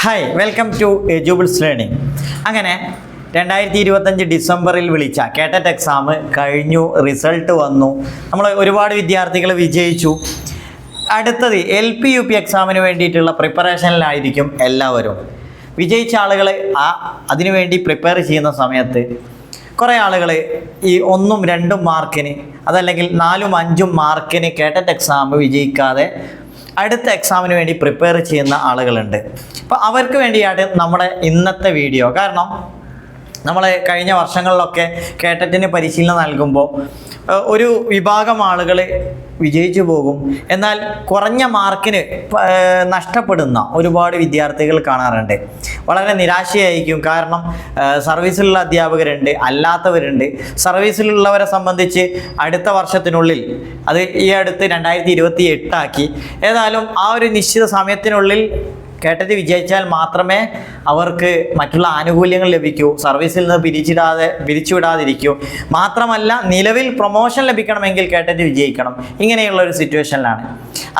Hi, welcome to Edubbles learning. അങ്ങനെ 2025 ഡിസംബറിൽ വിളിച്ച കേട്ടറ്റ് എക്സാം കഴിഞ്ഞു, റിസൾട്ട് വന്നു. നമ്മൾ ഒരുപാട് വിദ്യാർത്ഥികൾ വിജയിച്ചു. അടുത്തത് LP-UP എക്സാമിന് വേണ്ടിയിട്ടുള്ള പ്രിപ്പറേഷനിലായിരിക്കും എല്ലാവരും. വിജയിച്ച ആളുകൾ അതിനുവേണ്ടി പ്രിപ്പയർ ചെയ്യുന്ന സമയത്ത് കുറേ ആളുകൾ ഈ 1ഉം 2ഉം മാർക്കിന്, അതല്ലെങ്കിൽ 4ഉം 5ഉം മാർക്കിന് കേട്ടറ്റ് എക്സാം വിജയിക്കാതെ അടുത്ത എക്സാമിന് വേണ്ടി പ്രിപ്പയർ ചെയ്യുന്ന ആളുകളുണ്ട്. അപ്പോൾ അവർക്ക് വേണ്ടിയാണ് നമ്മുടെ ഇന്നത്തെ വീഡിയോ. കാരണം നമ്മൾ കഴിഞ്ഞ വർഷങ്ങളിലൊക്കെ കേട്ടറ്റിന് പരിശീലനം നൽകുമ്പോൾ ഒരു വിഭാഗം ആളുകൾ വിജയിച്ചു പോകും, എന്നാൽ കുറഞ്ഞ മാർക്കിന് നഷ്ടപ്പെടുന്ന ഒരുപാട് വിദ്യാർത്ഥികൾ കാണാറുണ്ട്. വളരെ നിരാശയായിരിക്കും. കാരണം സർവീസിലുള്ള അധ്യാപകരുണ്ട്, അല്ലാത്തവരുണ്ട്. സർവീസിലുള്ളവരെ സംബന്ധിച്ച് അടുത്ത വർഷത്തിനുള്ളിൽ, അത് ഈ അടുത്ത് 2028 ആക്കി, ഏതായാലും ആ ഒരു നിശ്ചിത സമയത്തിനുള്ളിൽ കേട്ടറ്റ് വിജയിച്ചാൽ മാത്രമേ അവർക്ക് മറ്റുള്ള ആനുകൂല്യങ്ങൾ ലഭിക്കൂ, സർവീസിൽ നിന്ന് പിരിച്ചുവിടാതിരിക്കൂ. മാത്രമല്ല, നിലവിൽ പ്രൊമോഷൻ ലഭിക്കണമെങ്കിൽ കേട്ടറ്റ് വിജയിക്കണം. ഇങ്ങനെയുള്ള ഒരു സിറ്റുവേഷനിലാണ്.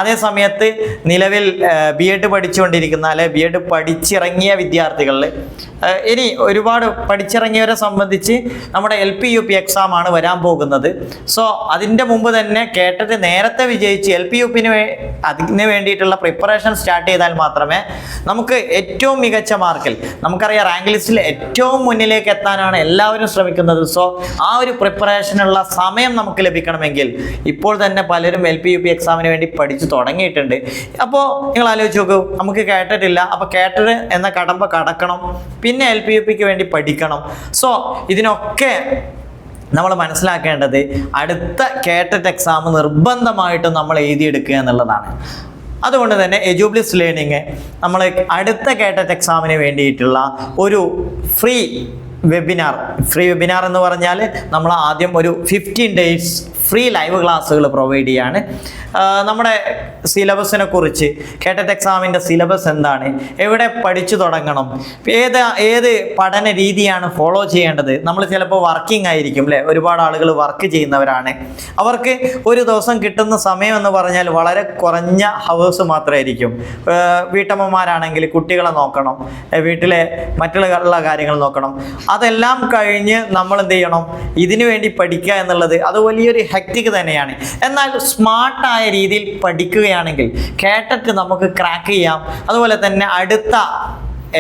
അതേ സമയത്ത് നിലവിൽ BEd പഠിച്ചുകൊണ്ടിരിക്കുന്ന, അല്ലെ BEd പഠിച്ചിറങ്ങിയ വിദ്യാർത്ഥികളിൽ ഇനി ഒരുപാട് പഠിച്ചിറങ്ങിയവരെ സംബന്ധിച്ച് നമ്മുടെ LP-UP എക്സാം ആണ് വരാൻ പോകുന്നത്. സോ അതിൻ്റെ മുമ്പ് തന്നെ കേട്ടറ്റ് നേരത്തെ വിജയിച്ച് LP-UPന് അതിന് വേണ്ടിയിട്ടുള്ള പ്രിപ്പറേഷൻ സ്റ്റാർട്ട് ചെയ്താൽ മാത്രമേ നമുക്ക് ഏറ്റവും മികച്ച മാർക്കിൽ, നമുക്കറിയാം റാങ്ക് ലിസ്റ്റിൽ ഏറ്റവും മുന്നിലേക്ക് എത്താനാണ് എല്ലാവരും ശ്രമിക്കുന്നത്. സോ ആ ഒരു പ്രിപ്പറേഷനുള്ള സമയം നമുക്ക് ലഭിക്കണമെങ്കിൽ ഇപ്പോൾ തന്നെ പലരും LP-UP എക്സാമിന് വേണ്ടി പഠിച്ചു തുടങ്ങിയിട്ടുണ്ട്. അപ്പോൾ നിങ്ങൾ ആലോചിച്ച് നോക്കൂ, നമുക്ക് കേട്ടിട്ടില്ല, അപ്പോൾ കേട്ടറ്റ് എന്ന കടമ്പ കടക്കണം, പിന്നെ LP-UPക്ക് വേണ്ടി പഠിക്കണം. സോ ഇതിനൊക്കെ നമ്മൾ മനസ്സിലാക്കേണ്ടത് അടുത്ത കേട്ടറ്റ് എക്സാം നിർബന്ധമായിട്ടും നമ്മൾ എഴുതിയെടുക്കുക എന്നുള്ളതാണ്. അതുകൊണ്ട് തന്നെ എജുബിൾസ് ലേണിംഗ് നമ്മൾ അടുത്ത കേട്ടറ്റ് എക്സാമിന് വേണ്ടിയിട്ടുള്ള ഒരു ഫ്രീ വെബിനാർ എന്ന് പറഞ്ഞാൽ നമ്മൾ ആദ്യം ഒരു 15 days ഫ്രീ ലൈവ് ക്ലാസ്സുകൾ പ്രൊവൈഡ് ചെയ്യാണ്. നമ്മുടെ സിലബസിനെ കുറിച്ച്, കേട്ടറ്റ് എക്സാമിൻ്റെ സിലബസ് എന്താണ്, എവിടെ പഠിച്ചു തുടങ്ങണം, ഏത് പഠന രീതിയാണ് ഫോളോ ചെയ്യേണ്ടത്. നമ്മൾ ചിലപ്പോൾ വർക്കിംഗ് ആയിരിക്കും, അല്ലേ? ഒരുപാട് ആളുകൾ വർക്ക് ചെയ്യുന്നവരാണ്. അവർക്ക് ഒരു ദിവസം കിട്ടുന്ന സമയം എന്ന് പറഞ്ഞാൽ വളരെ കുറഞ്ഞ ഹവേഴ്സ് മാത്രമായിരിക്കും. വീട്ടമ്മമാരാണെങ്കിൽ കുട്ടികളെ നോക്കണം, വീട്ടിലെ മറ്റുള്ള കാര്യങ്ങൾ നോക്കണം. അതെല്ലാം കഴിഞ്ഞ് നമ്മൾ എന്ത് ചെയ്യണം? ഇതിനു വേണ്ടി പഠിക്കുക എന്നുള്ളത് അത് വലിയൊരു ഹെക്റ്റിക് തന്നെയാണ്. എന്നാൽ സ്മാർട്ടായ രീതിയിൽ പഠിക്കുകയാണെങ്കിൽ കേട്ടറ്റ് നമുക്ക് ക്രാക്ക് ചെയ്യാം. അതുപോലെ തന്നെ അടുത്ത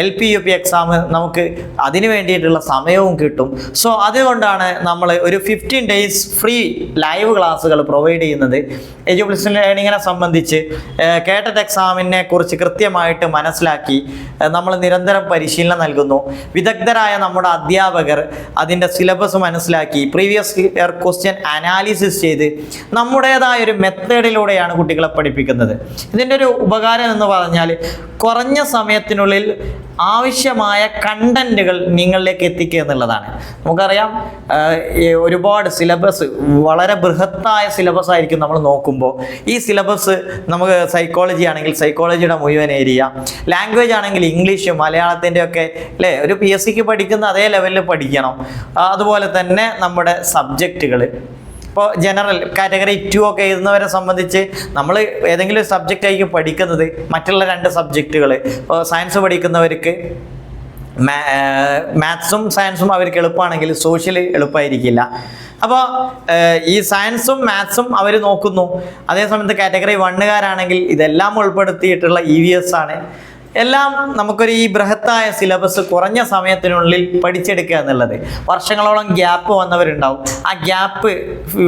LP-UP എക്സാം നമുക്ക് അതിന് വേണ്ടിയിട്ടുള്ള സമയവും കിട്ടും. സോ അതുകൊണ്ടാണ് നമ്മൾ ഒരു 15 days ഫ്രീ ലൈവ് ക്ലാസ്സുകൾ പ്രൊവൈഡ് ചെയ്യുന്നത്. എജുബിൾസ് ലേണിങ്ങിനെ സംബന്ധിച്ച് കേട്ടറ്റ് എക്സാമിനെ കുറിച്ച് കൃത്യമായിട്ട് മനസ്സിലാക്കി നമ്മൾ നിരന്തരം പരിശീലനം നൽകുന്നു. വിദഗ്ധരായ നമ്മുടെ അധ്യാപകർ അതിൻ്റെ സിലബസ് മനസ്സിലാക്കി പ്രീവിയസ് ഇയർ ക്വസ്റ്റ്യൻ അനാലിസിസ് ചെയ്ത് നമ്മുടേതായ ഒരു മെത്തേഡിലൂടെയാണ് കുട്ടികളെ പഠിപ്പിക്കുന്നത്. ഇതിൻ്റെ ഒരു ഉപകാരം എന്ന് പറഞ്ഞാൽ കുറഞ്ഞ സമയത്തിനുള്ളിൽ ആവശ്യമായ കണ്ടന്റുകൾ നിങ്ങളിലേക്ക് എത്തിക്കുക എന്നുള്ളതാണ്. നമുക്കറിയാം ഒരുപാട് സിലബസ്, വളരെ ബൃഹത്തായ സിലബസ് ആയിരിക്കും നമ്മൾ നോക്കുമ്പോൾ. ഈ സിലബസ് നമുക്ക് സൈക്കോളജി ആണെങ്കിൽ സൈക്കോളജിയുടെ മുഴുവൻ ഏരിയ, ലാംഗ്വേജ് ആണെങ്കിൽ ഇംഗ്ലീഷ്, മലയാളത്തിൻ്റെ ഒക്കെ, അല്ലേ? ഒരു PSCക്ക് പഠിക്കുന്ന അതേ ലെവലിൽ പഠിക്കണം. അതുപോലെ തന്നെ നമ്മുടെ സബ്ജക്റ്റുകൾ, ഇപ്പോൾ ജനറൽ കാറ്റഗറി 2 ഒക്കെ എഴുതുന്നവരെ സംബന്ധിച്ച് നമ്മൾ ഏതെങ്കിലും ഒരു സബ്ജക്റ്റ് ആയിരിക്കും പഠിക്കുന്നത്. മറ്റുള്ള 2 സബ്ജക്റ്റുകൾ, ഇപ്പോൾ സയൻസ് പഠിക്കുന്നവർക്ക് മാത്സും സയൻസും അവർക്ക് എളുപ്പമാണെങ്കിൽ സോഷ്യൽ എളുപ്പമായിരിക്കില്ല. അപ്പോൾ ഈ സയൻസും മാത്സും അവർ നോക്കുന്നു. അതേസമയത്ത് കാറ്റഗറി 1കാരാണെങ്കിൽ ഇതെല്ലാം ഉൾപ്പെടുത്തിയിട്ടുള്ള EVS ആണ്. എല്ലാം നമുക്കൊരു ഈ ബൃഹത്തായ സിലബസ് കുറഞ്ഞ സമയത്തിനുള്ളിൽ പഠിച്ചെടുക്കുക എന്നുള്ളത്. വർഷങ്ങളോളം ഗ്യാപ്പ് വന്നവരുണ്ടാവും. ആ ഗ്യാപ്പ്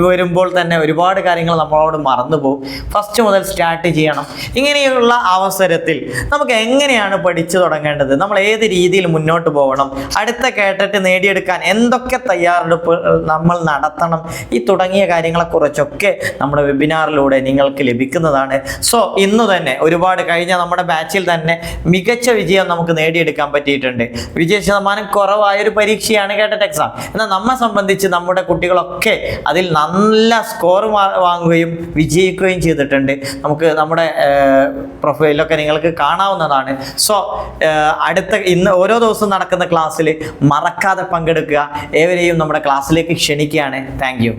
വരുമ്പോൾ തന്നെ ഒരുപാട് കാര്യങ്ങൾ നമ്മളോട് മറന്നുപോകും. ഫസ്റ്റ് മുതൽ സ്റ്റാർട്ട് ചെയ്യണം. ഇങ്ങനെയുള്ള അവസരത്തിൽ നമുക്ക് എങ്ങനെയാണ് പഠിച്ചു തുടങ്ങേണ്ടത്, നമ്മൾ ഏത് രീതിയിൽ മുന്നോട്ട് പോകണം, അടുത്ത കേട്ടറ്റ് നേടിയെടുക്കാൻ എന്തൊക്കെ തയ്യാറെടുപ്പ് നമ്മൾ നടത്തണം, ഈ തുടങ്ങിയ കാര്യങ്ങളെക്കുറിച്ചൊക്കെ നമ്മുടെ വെബിനാറിലൂടെ നിങ്ങൾക്ക് ലഭിക്കുന്നതാണ്. സോ ഇന്ന് തന്നെ ഒരുപാട് കഴിഞ്ഞ നമ്മുടെ ബാച്ചിൽ തന്നെ മികച്ച വിജയം നമുക്ക് നേടിയെടുക്കാൻ പറ്റിയിട്ടുണ്ട്. വിജയ ശതമാനം കുറവായൊരു പരീക്ഷയാണ് കേട്ടറ്റ് എക്സാം. എന്നാൽ നമ്മെ സംബന്ധിച്ച് നമ്മുടെ കുട്ടികളൊക്കെ അതിൽ നല്ല സ്കോർ വാങ്ങുകയും വിജയിക്കുകയും ചെയ്തിട്ടുണ്ട്. നമുക്ക് നമ്മുടെ പ്രൊഫൈലൊക്കെ നിങ്ങൾക്ക് കാണാവുന്നതാണ്. സോ ഇന്ന് ഓരോ ദിവസവും നടക്കുന്ന ക്ലാസ്സിൽ മറക്കാതെ പങ്കെടുക്കുക. ഏവരെയും നമ്മുടെ ക്ലാസ്സിലേക്ക് ക്ഷണിക്കുകയാണ്. Thank you.